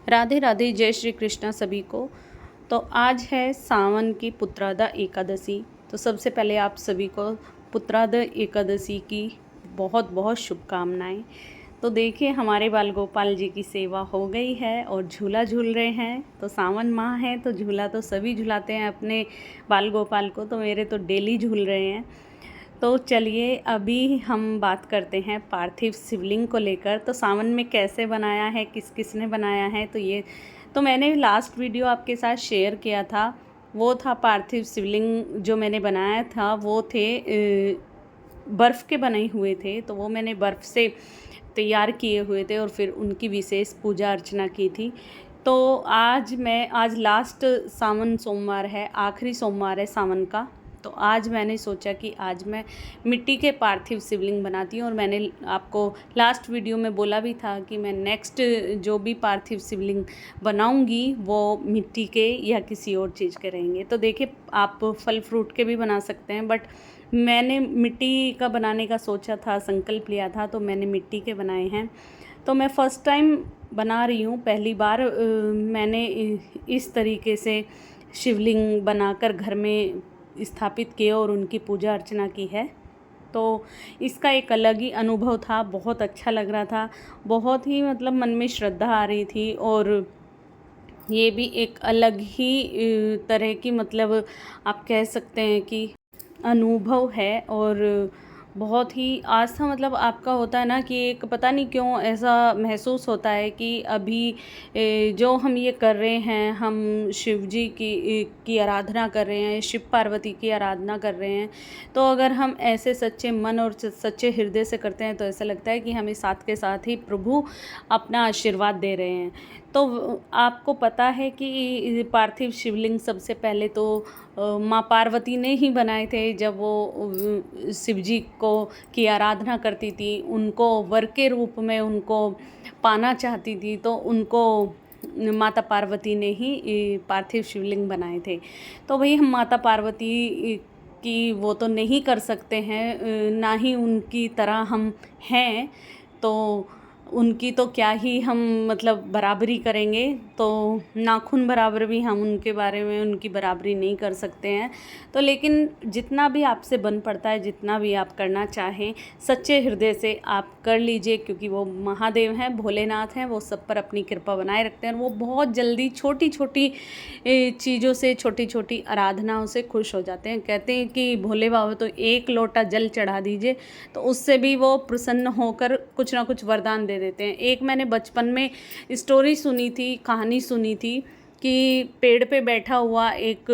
राधे राधे, जय श्री कृष्णा सभी को। तो आज है सावन की पुत्रादा एकादशी। तो सबसे पहले आप सभी को पुत्रादा एकादशी की बहुत बहुत शुभकामनाएं। तो देखिए हमारे बाल गोपाल जी की सेवा हो गई है और झूला झूल रहे हैं। तो सावन माह है तो झूला तो सभी झुलाते हैं अपने बाल गोपाल को, तो मेरे तो डेली झूल रहे हैं। तो चलिए अभी हम बात करते हैं पार्थिव शिवलिंग को लेकर। तो सावन में कैसे बनाया है, किस किस ने बनाया है, तो मैंने लास्ट वीडियो आपके साथ शेयर किया था। वो था पार्थिव शिवलिंग जो मैंने बनाया था, वो थे बर्फ़ के बने हुए थे। तो वो मैंने बर्फ़ से तैयार किए हुए थे और फिर उनकी विशेष पूजा अर्चना की थी। तो आज लास्ट सावन सोमवार है, आखिरी सोमवार है सावन का। तो आज मैंने सोचा कि आज मैं मिट्टी के पार्थिव शिवलिंग बनाती हूँ। और मैंने आपको लास्ट वीडियो में बोला भी था कि मैं नेक्स्ट जो भी पार्थिव शिवलिंग बनाऊँगी वो मिट्टी के या किसी और चीज़ के रहेंगे। तो देखिए आप फल फ्रूट के भी बना सकते हैं, बट मैंने मिट्टी का बनाने का सोचा था, संकल्प लिया था, तो मैंने मिट्टी के बनाए हैं। तो मैं फ़र्स्ट टाइम बना रही हूँ, पहली बार मैंने इस तरीके से शिवलिंग बनाकर घर में स्थापित किए और उनकी पूजा अर्चना की है। तो इसका एक अलग ही अनुभव था, बहुत अच्छा लग रहा था, बहुत ही मतलब मन में श्रद्धा आ रही थी। और ये भी एक अलग ही तरह की मतलब आप कह सकते हैं कि अनुभव है। और बहुत ही आस्था मतलब आपका होता है ना कि एक पता नहीं क्यों ऐसा महसूस होता है कि अभी जो हम ये कर रहे हैं, हम शिव जी की आराधना कर रहे हैं, शिव पार्वती की आराधना कर रहे हैं। तो अगर हम ऐसे सच्चे मन और सच्चे हृदय से करते हैं तो ऐसा लगता है कि हमें साथ के साथ ही प्रभु अपना आशीर्वाद दे रहे हैं। तो आपको पता है कि पार्थिव शिवलिंग सबसे पहले तो माँ पार्वती ने ही बनाए थे। जब वो शिव जी को की आराधना करती थी, उनको वर के रूप में उनको पाना चाहती थी, तो उनको माता पार्वती ने ही पार्थिव शिवलिंग बनाए थे। तो वही हम माता पार्वती की वो तो नहीं कर सकते हैं, ना ही उनकी तरह हम हैं। तो उनकी तो क्या ही हम मतलब बराबरी करेंगे, तो नाखून बराबर भी हम उनके बारे में उनकी बराबरी नहीं कर सकते हैं। तो लेकिन जितना भी आपसे बन पड़ता है, जितना भी आप करना चाहें, सच्चे हृदय से आप कर लीजिए, क्योंकि वो महादेव हैं, भोलेनाथ हैं, वो सब पर अपनी कृपा बनाए रखते हैं। और वो बहुत जल्दी छोटी छोटी चीज़ों से, छोटी छोटी आराधनाओं से खुश हो जाते हैं। कहते हैं कि भोले बाबा तो एक लोटा जल चढ़ा दीजिए तो उससे भी वो प्रसन्न होकर कुछ ना कुछ वरदान दे देते हैं। एक मैंने बचपन में स्टोरी सुनी थी, कहानी सुनी थी कि पेड़ पे बैठा हुआ एक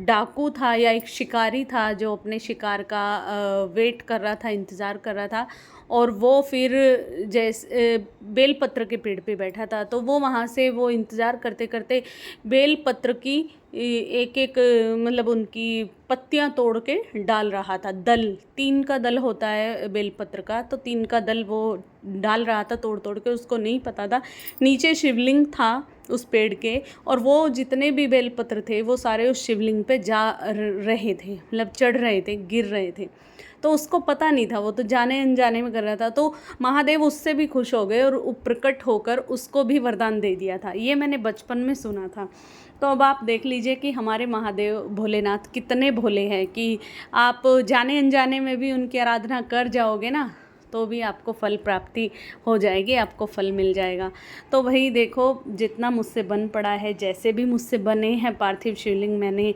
डाकू था या एक शिकारी था जो अपने शिकार का वेट कर रहा था, इंतज़ार कर रहा था। और वो फिर जैसे बेलपत्र के पेड़ पे बैठा था, तो वो वहाँ से वो इंतज़ार करते करते बेलपत्र की एक एक मतलब उनकी पत्तियां तोड़ के डाल रहा था। दल, 3 का दल होता है बेलपत्र का, तो 3 का दल वो डाल रहा था तोड़ तोड़ के। उसको नहीं पता था नीचे शिवलिंग था उस पेड़ के, और वो जितने भी बेलपत्र थे वो सारे उस शिवलिंग पे जा रहे थे, मतलब चढ़ रहे थे, गिर रहे थे। तो उसको पता नहीं था, वो तो जाने अनजाने में कर रहा था। तो महादेव उससे भी खुश हो गए और प्रकट होकर उसको भी वरदान दे दिया था। ये मैंने बचपन में सुना था। तो अब आप देख लीजिए कि हमारे महादेव भोलेनाथ कितने भोले हैं कि आप जाने अनजाने में भी उनकी आराधना कर जाओगे ना, तो भी आपको फल प्राप्ति हो जाएगी, आपको फल मिल जाएगा। तो वही देखो, जितना मुझसे बन पड़ा है, जैसे भी मुझसे बने हैं पार्थिव शिवलिंग, मैंने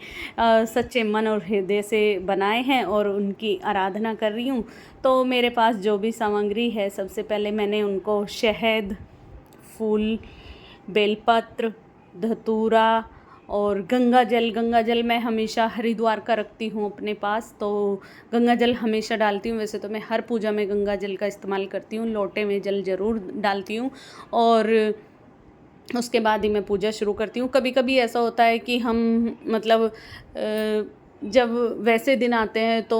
सच्चे मन और हृदय से बनाए हैं और उनकी आराधना कर रही हूँ। तो मेरे पास जो भी सामग्री है, सबसे पहले मैंने उनको शहद, फूल, बेलपत्र, धतूरा और गंगा जल मैं हमेशा हरिद्वार का रखती हूँ अपने पास। तो गंगा जल हमेशा डालती हूँ। वैसे तो मैं हर पूजा में गंगा जल का इस्तेमाल करती हूँ, लोटे में जल ज़रूर डालती हूँ और उसके बाद ही मैं पूजा शुरू करती हूँ। कभी कभी ऐसा होता है कि हम मतलब जब वैसे दिन आते हैं तो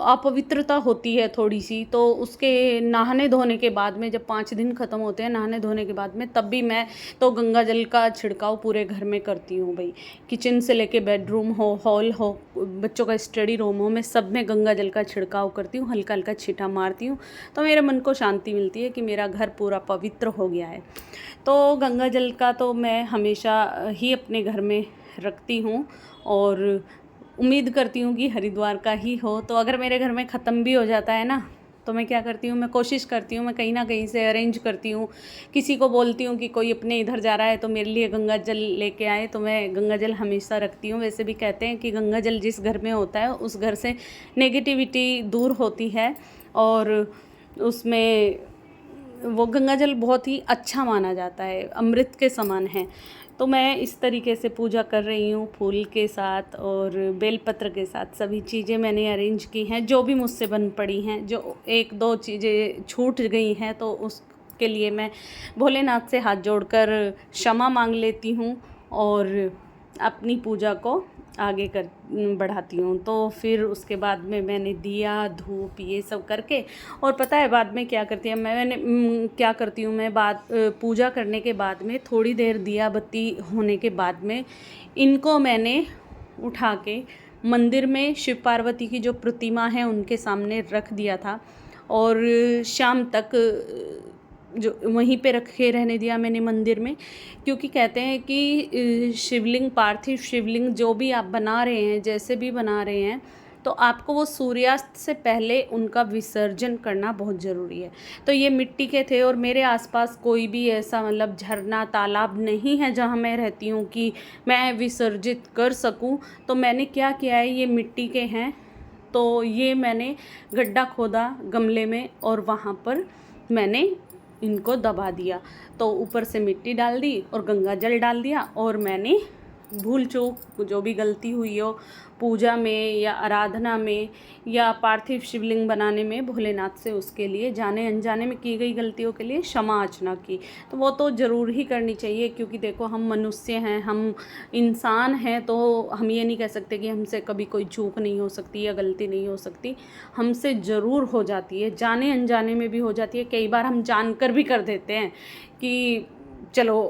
अपवित्रता होती है थोड़ी सी, तो उसके नहाने धोने के बाद में जब 5 दिन ख़त्म होते हैं नहाने धोने के बाद में, तब भी मैं तो गंगा जल का छिड़काव पूरे घर में करती हूँ भाई। किचन से लेके बेडरूम हो, हॉल हो, बच्चों का स्टडी रूम हो, मैं सब में गंगा जल का छिड़काव करती हूँ, हल्का हल्का छींटा मारती हूँ, तो मेरे मन को शांति मिलती है कि मेरा घर पूरा पवित्र हो गया है। तो गंगा जल का तो मैं हमेशा ही अपने घर में रखती हूँ, और उम्मीद करती हूँ कि हरिद्वार का ही हो। तो अगर मेरे घर में ख़त्म भी हो जाता है ना, तो मैं क्या करती हूँ, मैं कोशिश करती हूँ, मैं कहीं ना कहीं से अरेंज करती हूँ, किसी को बोलती हूँ कि कोई अपने इधर जा रहा है तो मेरे लिए गंगा जल लेके आए, तो मैं गंगा जल हमेशा रखती हूँ। वैसे भी कहते हैं कि गंगा जल जिस घर में होता है उस घर से नेगेटिविटी दूर होती है, और उसमें वो गंगा जल बहुत ही अच्छा माना जाता है, अमृत के समान है। तो मैं इस तरीके से पूजा कर रही हूँ, फूल के साथ और बेलपत्र के साथ सभी चीज़ें मैंने अरेंज की हैं, जो भी मुझसे बन पड़ी हैं। जो 1-2 चीज़ें छूट गई हैं तो उसके लिए मैं भोलेनाथ से हाथ जोड़कर क्षमा मांग लेती हूँ और अपनी पूजा को आगे बढ़ाती हूँ। तो फिर उसके बाद में मैंने दिया धूप ये सब करके, और पता है बाद में क्या करती है क्या करती हूँ मैं, पूजा करने के बाद में थोड़ी देर दिया बत्ती होने के बाद में इनको मैंने उठा के मंदिर में शिव पार्वती की जो प्रतिमा है उनके सामने रख दिया था, और शाम तक जो वहीं पे रखे रहने दिया मैंने मंदिर में। क्योंकि कहते हैं कि शिवलिंग, पार्थिव शिवलिंग जो भी आप बना रहे हैं, जैसे भी बना रहे हैं, तो आपको वो सूर्यास्त से पहले उनका विसर्जन करना बहुत ज़रूरी है। तो ये मिट्टी के थे, और मेरे आसपास कोई भी ऐसा मतलब झरना तालाब नहीं है जहाँ मैं रहती हूँ कि मैं विसर्जित कर सकूँ। तो मैंने क्या किया है, ये मिट्टी के हैं तो ये मैंने गड्ढा खोदा गमले में, और वहाँ पर मैंने इनको दबा दिया। तो ऊपर से मिट्टी डाल दी और गंगा जल डाल दिया, और मैंने भूल चूक जो भी गलती हुई हो पूजा में या आराधना में या पार्थिव शिवलिंग बनाने में भोलेनाथ से, उसके लिए जाने अनजाने में की गई गलतियों के लिए क्षमा याचना की। तो वो तो ज़रूर ही करनी चाहिए, क्योंकि देखो हम मनुष्य हैं, हम इंसान हैं, तो हम ये नहीं कह सकते कि हमसे कभी कोई चूक नहीं हो सकती या गलती नहीं हो सकती। हमसे ज़रूर हो जाती है, जाने अनजाने में भी हो जाती है। कई बार हम जानकर भी कर देते हैं कि चलो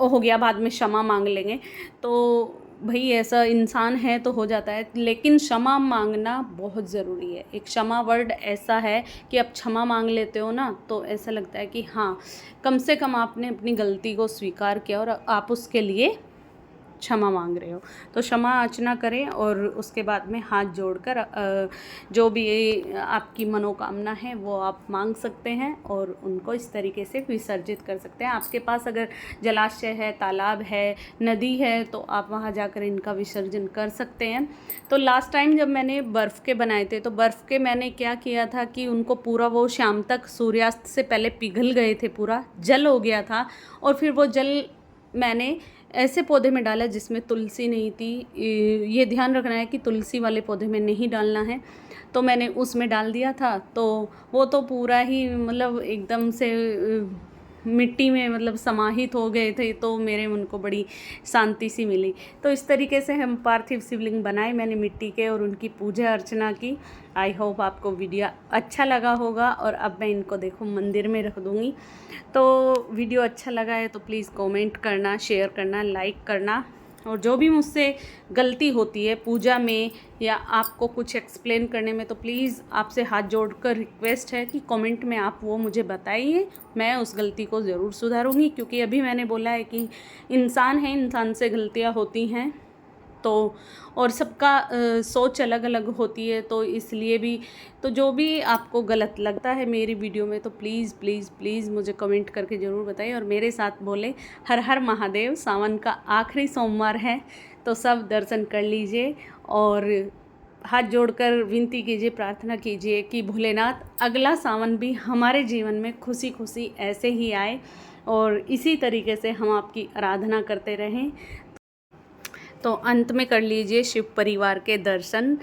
हो गया, बाद में क्षमा मांग लेंगे। तो भाई ऐसा इंसान है तो हो जाता है, लेकिन क्षमा मांगना बहुत ज़रूरी है। एक क्षमा वर्ड ऐसा है कि आप क्षमा मांग लेते हो ना, तो ऐसा लगता है कि हाँ, कम से कम आपने अपनी गलती को स्वीकार किया और आप उसके लिए क्षमा मांग रहे हो। तो क्षमा याचना करें, और उसके बाद में हाथ जोड़कर जो भी आपकी मनोकामना है वो आप मांग सकते हैं, और उनको इस तरीके से विसर्जित कर सकते हैं। आपके पास अगर जलाशय है, तालाब है, नदी है, तो आप वहाँ जाकर इनका विसर्जन कर सकते हैं। तो लास्ट टाइम जब मैंने बर्फ़ के बनाए थे, तो बर्फ़ के मैंने क्या किया था कि उनको पूरा वो शाम तक सूर्यास्त से पहले पिघल गए थे, पूरा जल हो गया था। और फिर वो जल मैंने ऐसे पौधे में डाला जिसमें तुलसी नहीं थी। ये ध्यान रखना है कि तुलसी वाले पौधे में नहीं डालना है। तो मैंने उसमें डाल दिया था, तो वो तो पूरा ही मतलब एकदम से मिट्टी में मतलब समाहित हो गए थे। तो मेरे मन को बड़ी शांति सी मिली। तो इस तरीके से हम पार्थिव शिवलिंग बनाए मैंने मिट्टी के, और उनकी पूजा अर्चना की। आई होप आपको वीडियो अच्छा लगा होगा, और अब मैं इनको देखो मंदिर में रख दूँगी। तो वीडियो अच्छा लगा है तो प्लीज़ कमेंट करना, शेयर करना, लाइक करना, और जो भी मुझसे गलती होती है पूजा में या आपको कुछ एक्सप्लेन करने में, तो प्लीज़ आपसे हाथ जोड़कर रिक्वेस्ट है कि कमेंट में आप वो मुझे बताइए। मैं उस गलती को ज़रूर सुधारूंगी, क्योंकि अभी मैंने बोला है कि इंसान है, इंसान से गलतियां होती हैं। तो और सबका सोच अलग अलग होती है, तो इसलिए भी तो जो भी आपको गलत लगता है मेरी वीडियो में, तो प्लीज़ प्लीज़ प्लीज़ मुझे कमेंट करके ज़रूर बताइए, और मेरे साथ बोले हर हर महादेव। सावन का आखिरी सोमवार है, तो सब दर्शन कर लीजिए, और हाथ जोड़कर विनती कीजिए, प्रार्थना कीजिए कि भोलेनाथ अगला सावन भी हमारे जीवन में खुशी खुशी ऐसे ही आए, और इसी तरीके से हम आपकी आराधना करते रहें। तो अंत में कर लीजिए शिव परिवार के दर्शन।